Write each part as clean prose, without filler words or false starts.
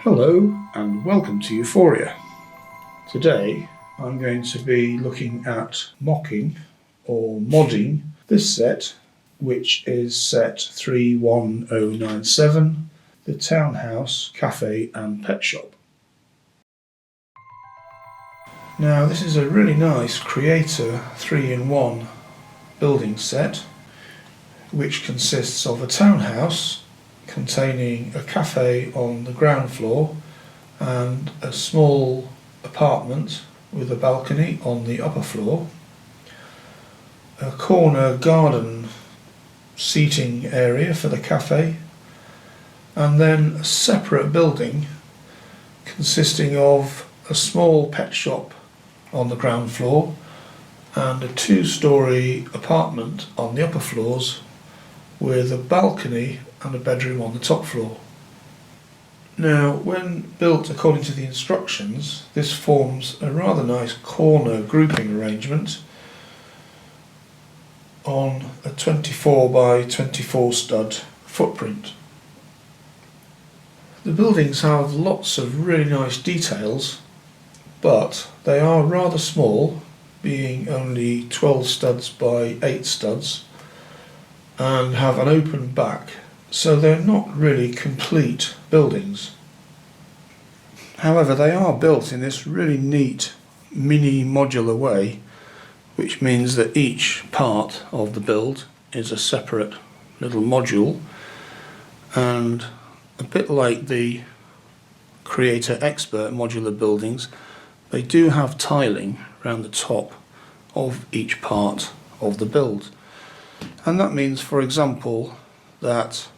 Hello and welcome to Euphoria. Today I'm going to be looking at MOC'ing or modding this set, which is set 31097, the Townhouse, Café and Pet Shop. Now this is a really nice Creator 3-in-1 building set, which consists of a townhouse containing a cafe on the ground floor and a small apartment with a balcony on the upper floor, a corner garden seating area for the cafe, and then a separate building consisting of a small pet shop on the ground floor and a 2-storey apartment on the upper floors with a balcony and a bedroom on the top floor. Now, when built according to the instructions, this forms a rather nice corner grouping arrangement on a 24 by 24 stud footprint. The buildings have lots of really nice details, but they are rather small, being only 12 studs by 8 studs, and have an open back, so they're not really complete buildings. However, they are built in this really neat mini-modular way, which means that each part of the build is a separate little module, and a bit like the Creator Expert modular buildings, they do have tiling around the top of each part of the build. And that means, for example, that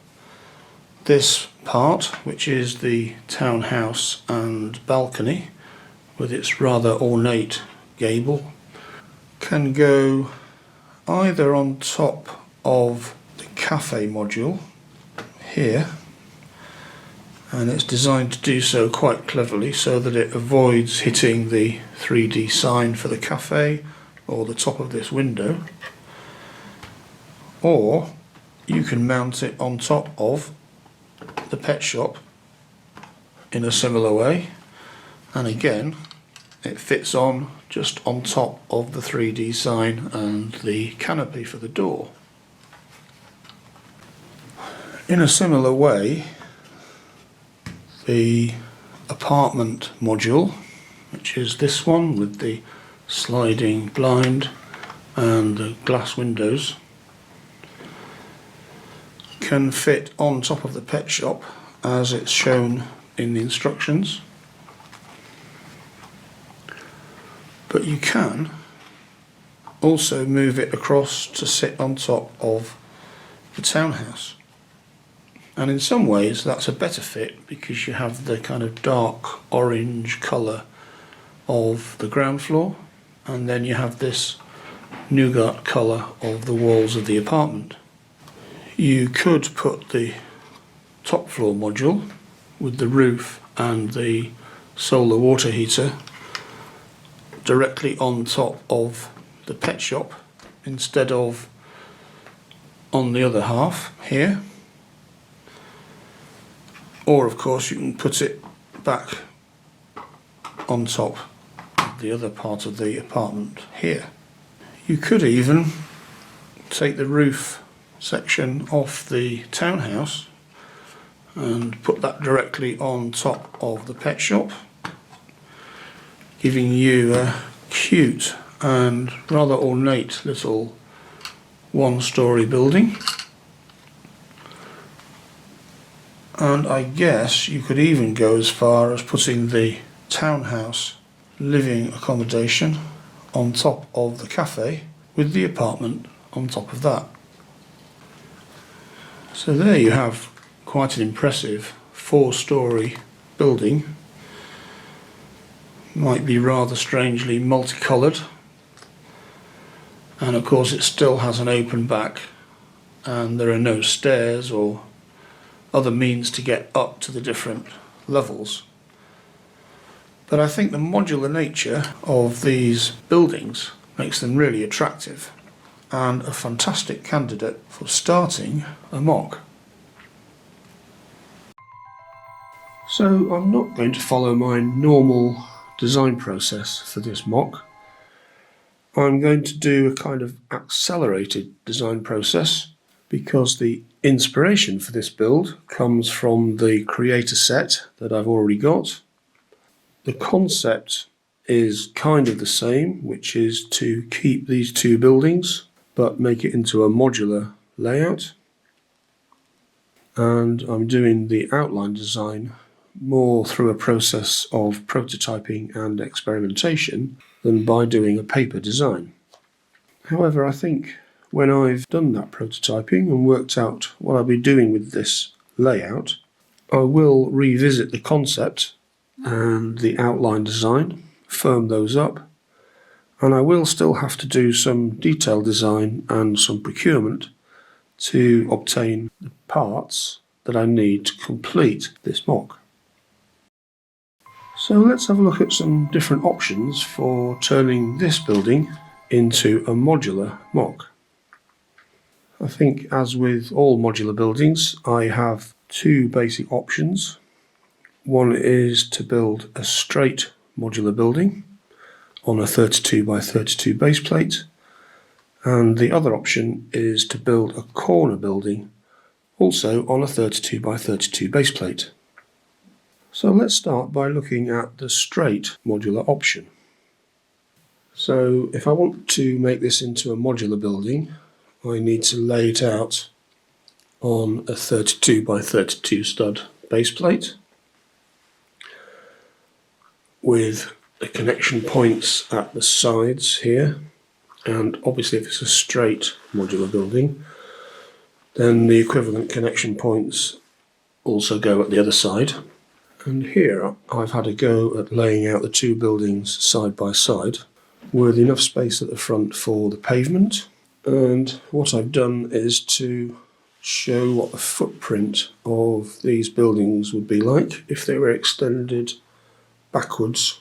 this part, which is the townhouse and balcony with its rather ornate gable, can go either on top of the cafe module here, and it's designed to do so quite cleverly so that it avoids hitting the 3D sign for the cafe or the top of this window. Or you can mount it on top of the pet shop in a similar way, and again it fits on just on top of the 3D sign and the canopy for the door. In a similar way, the apartment module, which is this one with the sliding blind and the glass windows, can fit on top of the pet shop as it's shown in the instructions, but you can also move it across to sit on top of the townhouse, and in some ways that's a better fit because you have the kind of dark orange colour of the ground floor, and then you have this nougat colour of the walls of the apartment. You could put the top floor module with the roof and the solar water heater directly on top of the pet shop instead of on the other half here, or of course you can put it back on top of the other part of the apartment here. You could even take the roof section off the townhouse and put that directly on top of the pet shop, giving you a cute and rather ornate little 1-storey building. And I guess you could even go as far as putting the townhouse living accommodation on top of the cafe with the apartment on top of that. So there you have quite an impressive 4-storey building. Might be rather strangely multicoloured, and of course it still has an open back, and there are no stairs or other means to get up to the different levels. But I think the modular nature of these buildings makes them really attractive and a fantastic candidate for starting a MOC. So I'm not going to follow my normal design process for this MOC. I'm going to do a kind of accelerated design process because the inspiration for this build comes from the creator set that I've already got. The concept is kind of the same, which is to keep these two buildings but make it into a modular layout. And I'm doing the outline design more through a process of prototyping and experimentation than by doing a paper design. However, I think when I've done that prototyping and worked out what I'll be doing with this layout, I will revisit the concept and the outline design, firm those up, and I will still have to do some detail design and some procurement to obtain the parts that I need to complete this MOC. So let's have a look at some different options for turning this building into a modular MOC. I think, as with all modular buildings, I have two basic options. One is to build a straight modular building on a 32 by 32 base plate, and the other option is to build a corner building also on a 32 by 32 base plate. So let's start by looking at the straight modular option. So if I want to make this into a modular building, I need to lay it out on a 32 by 32 stud base plate with the connection points at the sides here, and obviously if it's a straight modular building then the equivalent connection points also go at the other side. And here I've had a go at laying out the two buildings side by side with enough space at the front for the pavement. And what I've done is to show what the footprint of these buildings would be like if they were extended backwards.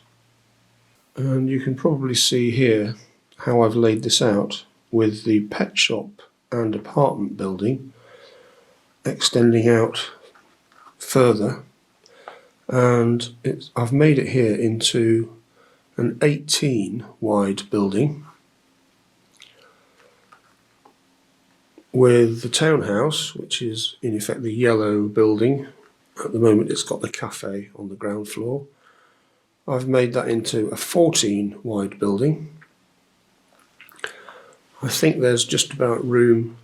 And you can probably see here how I've laid this out with the pet shop and apartment building extending out further, and I've made it here into an 18 wide building with the townhouse, which is in effect the yellow building. At the moment it's got the Café on the ground floor. I've made that into a 14 wide building. I think there's just about room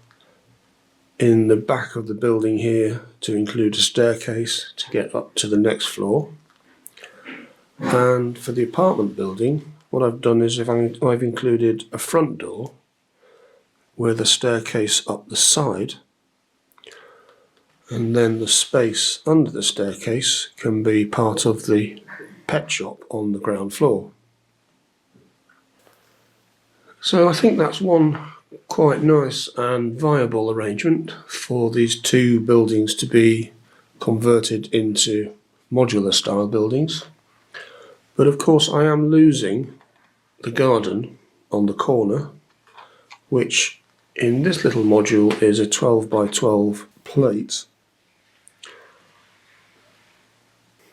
in the back of the building here to include a staircase to get up to the next floor. And for the apartment building, what I've done is I've included a front door with a staircase up the side, and then the space under the staircase can be part of the pet shop on the ground floor. So I think that's one quite nice and viable arrangement for these two buildings to be converted into modular style buildings. But of course I am losing the garden on the corner, which in this little module is a 12 by 12 plate.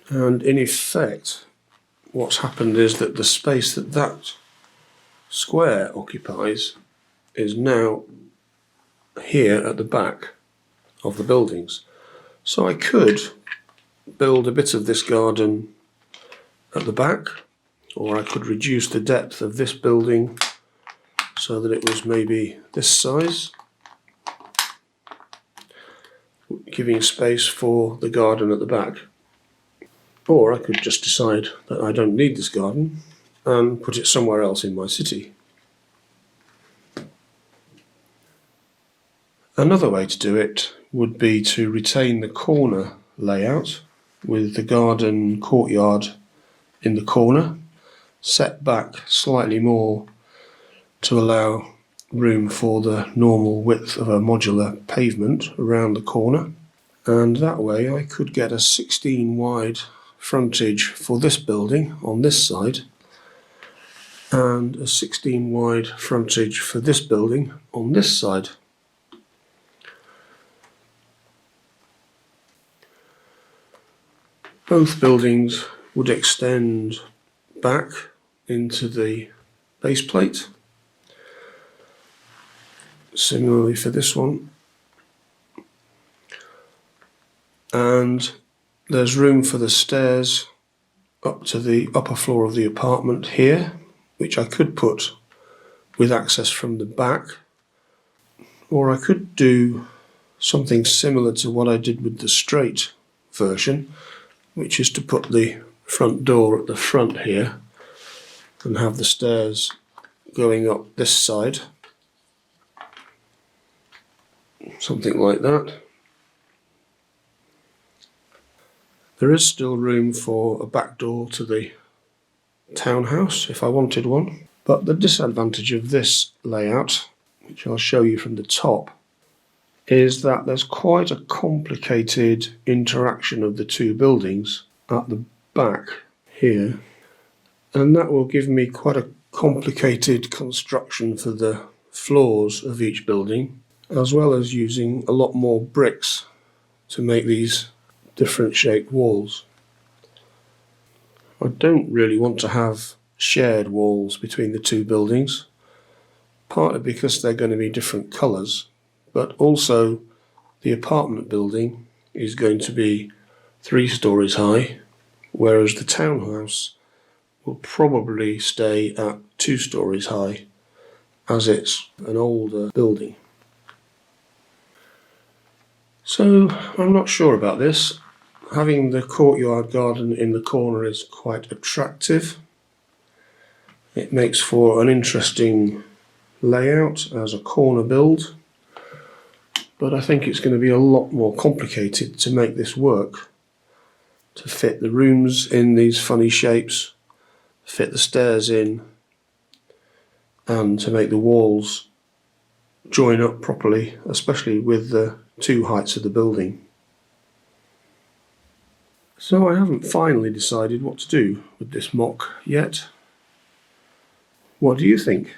And in effect what's happened is that the space that that square occupies is now here at the back of the buildings. So I could build a bit of this garden at the back, or I could reduce the depth of this building so that it was maybe this size, giving space for the garden at the back. Or I could just decide that I don't need this garden and put it somewhere else in my city. Another way to do it would be to retain the corner layout with the garden courtyard in the corner, set back slightly more to allow room for the normal width of a modular pavement around the corner. And that way I could get a 16 wide frontage for this building on this side and a 16 wide frontage for this building on this side. Both buildings would extend back into the base plate. Similarly for this one. And there's room for the stairs up to the upper floor of the apartment here, which I could put with access from the back, or I could do something similar to what I did with the straight version, which is to put the front door at the front here and have the stairs going up this side, something like that. There is still room for a back door to the townhouse if I wanted one, but the disadvantage of this layout, which I'll show you from the top, is that there's quite a complicated interaction of the two buildings at the back here, and that will give me quite a complicated construction for the floors of each building, as well as using a lot more bricks to make these different shaped walls. I don't really want to have shared walls between the two buildings, partly because they're going to be different colours, but also the apartment building is going to be 3 stories high, whereas the townhouse will probably stay at 2 stories high, as it's an older building. So I'm not sure about this. Having the courtyard garden in the corner is quite attractive. It makes for an interesting layout as a corner build, but I think it's going to be a lot more complicated to make this work, to fit the rooms in these funny shapes, fit the stairs in, and to make the walls join up properly, especially with the two heights of the building. So I haven't finally decided what to do with this MOC yet. What do you think?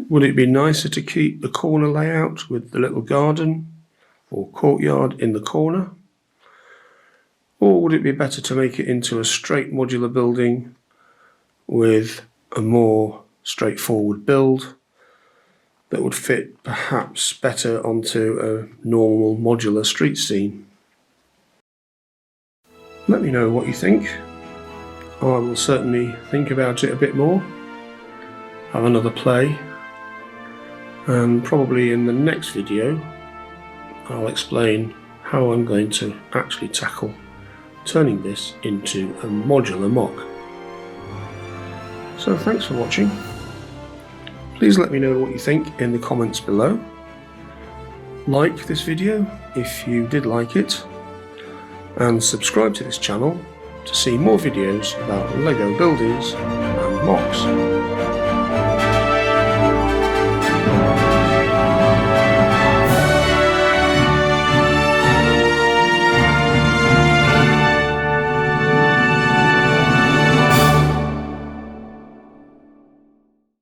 Would it be nicer to keep the corner layout with the little garden or courtyard in the corner? Or would it be better to make it into a straight modular building with a more straightforward build that would fit perhaps better onto a normal modular street scene? Let me know what you think. I will certainly think about it a bit more, have another play, and probably in the next video I'll explain how I'm going to actually tackle turning this into a modular MOC. So thanks for watching. Please let me know what you think in the comments below. Like this video if you did like it, and subscribe to this channel to see more videos about Lego buildings and MOCs.